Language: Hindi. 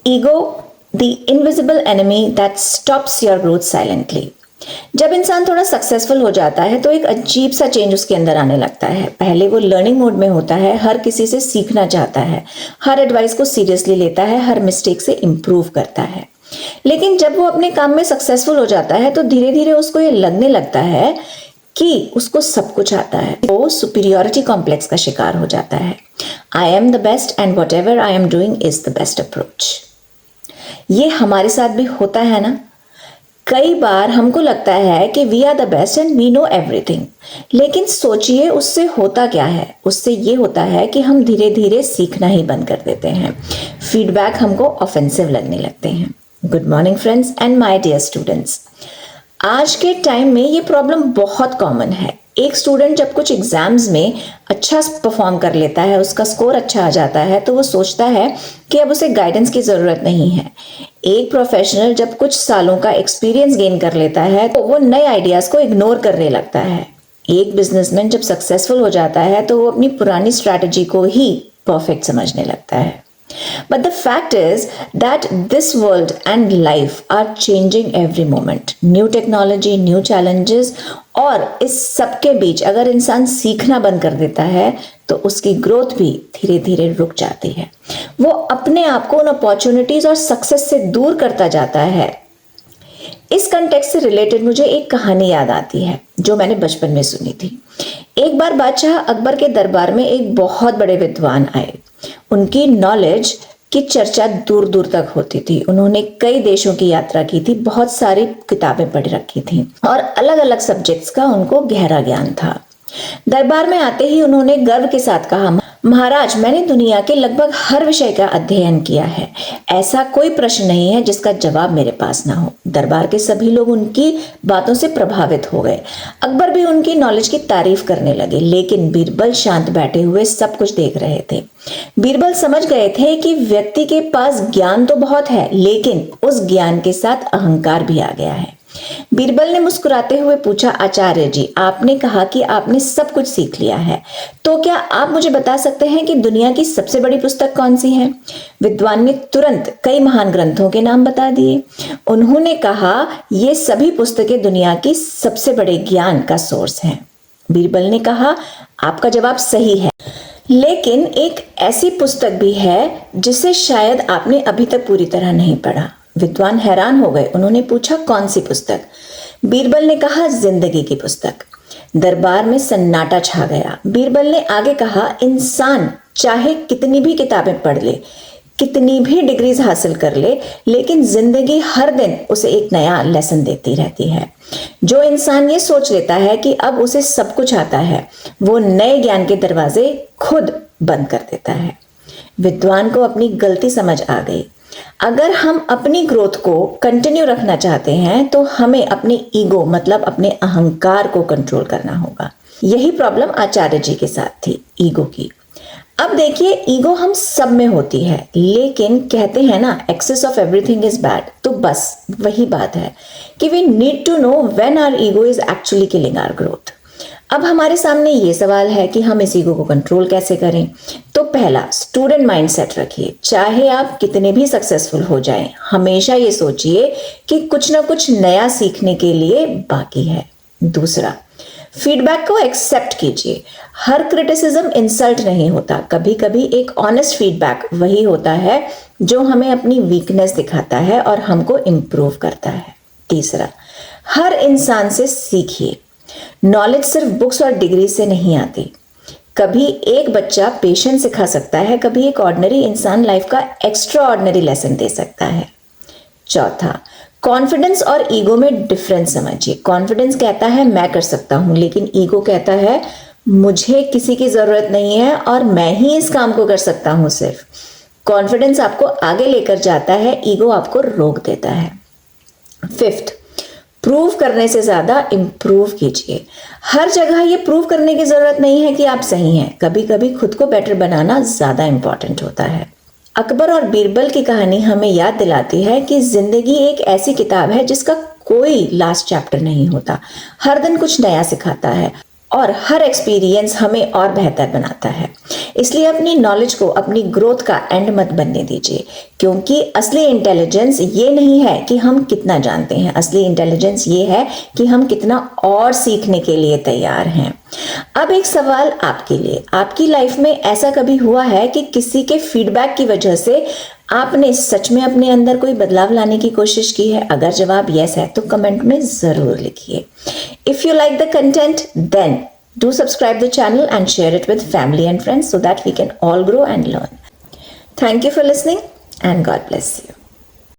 Ego, the invisible enemy that stops your growth silently. जब इंसान थोड़ा सक्सेसफुल हो जाता है तो एक अजीब सा चेंज उसके अंदर आने लगता है। पहले वो लर्निंग मोड में होता है, हर किसी से सीखना चाहता है, हर एडवाइस को सीरियसली लेता है, हर मिस्टेक से इम्प्रूव करता है। लेकिन जब वो अपने काम में सक्सेसफुल हो जाता है तो धीरे धीरे उसको ये लगने लगता है कि उसको सब कुछ आता है। वो सुपीरियोरिटी कॉम्प्लेक्स का शिकार हो जाता है। I am the best and what ever I am doing is the best approach. ये हमारे साथ भी होता है ना। कई बार हमको लगता है कि we are the best and we know everything, लेकिन सोचिए उससे होता क्या है। उससे ये होता है कि हम धीरे धीरे सीखना ही बंद कर देते हैं। फीडबैक हमको ऑफेंसिव लगने लगते हैं। Good morning friends and my dear students. आज के टाइम में ये प्रॉब्लम बहुत कॉमन है। एक स्टूडेंट जब कुछ एग्जाम्स में अच्छा परफॉर्म कर लेता है, उसका स्कोर अच्छा आ जाता है, तो वो सोचता है कि अब उसे गाइडेंस की ज़रूरत नहीं है। एक प्रोफेशनल जब कुछ सालों का एक्सपीरियंस गेन कर लेता है तो वो नए आइडियाज़ को इग्नोर करने लगता है। एक बिजनेसमैन जब सक्सेसफुल हो जाता है तो वो अपनी पुरानी स्ट्रैटेजी को ही परफेक्ट समझने लगता है। But the fact is that this world and life are changing every moment. New technology, new challenges, और इस सबके बीच अगर इंसान सीखना बंद कर देता है तो उसकी ग्रोथ भी धीरे धीरे रुक जाती है। वो अपने आप को उन अपॉर्चुनिटीज और सक्सेस से दूर करता जाता है। इस कंटेक्स्ट से रिलेटेड मुझे एक कहानी याद आती है जो मैंने बचपन में सुनी थी। एक बार बादशाह अकबर के दरबार में एक बहुत बड़े विद्वान आए। उनकी नॉलेज की चर्चा दूर दूर तक होती थी। उन्होंने कई देशों की यात्रा की थी, बहुत सारी किताबें पढ़ रखी थी और अलग अलग सब्जेक्ट्स का उनको गहरा ज्ञान था। दरबार में आते ही उन्होंने गर्व के साथ कहा, महाराज, मैंने दुनिया के लगभग हर विषय का अध्ययन किया है। ऐसा कोई प्रश्न नहीं है जिसका जवाब मेरे पास ना हो। दरबार के सभी लोग उनकी बातों से प्रभावित हो गए। अकबर भी उनकी नॉलेज की तारीफ करने लगे, लेकिन बीरबल शांत बैठे हुए सब कुछ देख रहे थे। बीरबल समझ गए थे कि व्यक्ति के पास ज्ञान तो बहुत है, लेकिन उस ज्ञान के साथ अहंकार भी आ गया है। बीरबल ने मुस्कुराते हुए पूछा, आचार्य जी, आपने कहा कि आपने सब कुछ सीख लिया है, तो क्या आप मुझे बता सकते हैं कि दुनिया की सबसे बड़ी पुस्तक कौन सी है? विद्वान ने तुरंत कई महान ग्रंथों के नाम बता दिए। उन्होंने कहा, ये सभी पुस्तकें दुनिया की सबसे बड़े ज्ञान का सोर्स हैं। बीरबल ने कहा, आपका जवाब सही है, लेकिन एक ऐसी पुस्तक भी है जिसे शायद आपने अभी तक पूरी तरह नहीं पढ़ा। विद्वान हैरान हो गए। उन्होंने पूछा, कौन सी पुस्तक? बीरबल ने कहा, जिंदगी की पुस्तक। दरबार में सन्नाटा छा गया। बीरबल ने आगे कहा, इंसान चाहे कितनी भी किताबें पढ़ ले, कितनी भी डिग्रीज हासिल कर ले, लेकिन जिंदगी हर दिन उसे एक नया लेसन देती रहती है। जो इंसान ये सोच लेता है कि अब उसे सब कुछ आता है, वो नए ज्ञान के दरवाजे खुद बंद कर देता है। विद्वान को अपनी गलती समझ आ गई। अगर हम अपनी ग्रोथ को कंटिन्यू रखना चाहते हैं तो हमें अपने ईगो मतलब अपने अहंकार को कंट्रोल करना होगा। यही प्रॉब्लम आचार्य जी के साथ थी, ईगो की। अब देखिए, ईगो हम सब में होती है, लेकिन कहते हैं ना, excess of everything is bad. तो बस वही बात है कि we need to know when our ego is actually killing our growth. अब हमारे सामने ये सवाल है कि हम इस ईगो को कंट्रोल कैसे करें। तो पहला, स्टूडेंट माइंडसेट रखिए। चाहे आप कितने भी सक्सेसफुल हो जाएं, हमेशा ये सोचिए कि कुछ ना कुछ नया सीखने के लिए बाकी है। दूसरा, फीडबैक को एक्सेप्ट कीजिए। हर क्रिटिसिज्म इंसल्ट नहीं होता। कभी कभी एक ऑनेस्ट फीडबैक वही होता है जो हमें अपनी वीकनेस दिखाता है और हमको इम्प्रूव करता है। तीसरा, हर इंसान से सीखिए। नॉलेज सिर्फ बुक्स और डिग्री से नहीं आती। कभी एक बच्चा पेशेंस सिखा सकता है, कभी एक ऑर्डिनरी इंसान लाइफ का एक्स्ट्रा ऑर्डिनरी लेसन दे सकता है। चौथा, कॉन्फिडेंस और ईगो में डिफरेंस समझिए। कॉन्फिडेंस कहता है मैं कर सकता हूं, लेकिन ईगो कहता है मुझे किसी की जरूरत नहीं है और मैं ही इस काम को कर सकता हूं सिर्फ। कॉन्फिडेंस आपको आगे लेकर जाता है, ईगो आपको रोक देता है। फिफ्थ, प्रूव करने से ज्यादा इंप्रूव कीजिए। हर जगह ये प्रूव करने की जरूरत नहीं है कि आप सही हैं। कभी कभी खुद को बेटर बनाना ज्यादा इंपॉर्टेंट होता है। अकबर और बीरबल की कहानी हमें याद दिलाती है कि जिंदगी एक ऐसी किताब है जिसका कोई लास्ट चैप्टर नहीं होता। हर दिन कुछ नया सिखाता है और हर एक्सपीरियंस हमें और बेहतर बनाता है। इसलिए अपनी नॉलेज को अपनी ग्रोथ का एंड मत बनने दीजिए, क्योंकि असली इंटेलिजेंस ये नहीं है कि हम कितना जानते हैं, असली इंटेलिजेंस ये है कि हम कितना और सीखने के लिए तैयार हैं। अब एक सवाल आपके लिए, आपकी लाइफ में ऐसा कभी हुआ है कि किसी के फीडबैक की वजह से आपने सच में अपने अंदर कोई बदलाव लाने की कोशिश की है? अगर जवाब यस है तो कमेंट में जरूर लिखिए। If you like the content then do subscribe the channel and share it with family and friends so that we can all grow and learn. Thank you for listening and God bless you.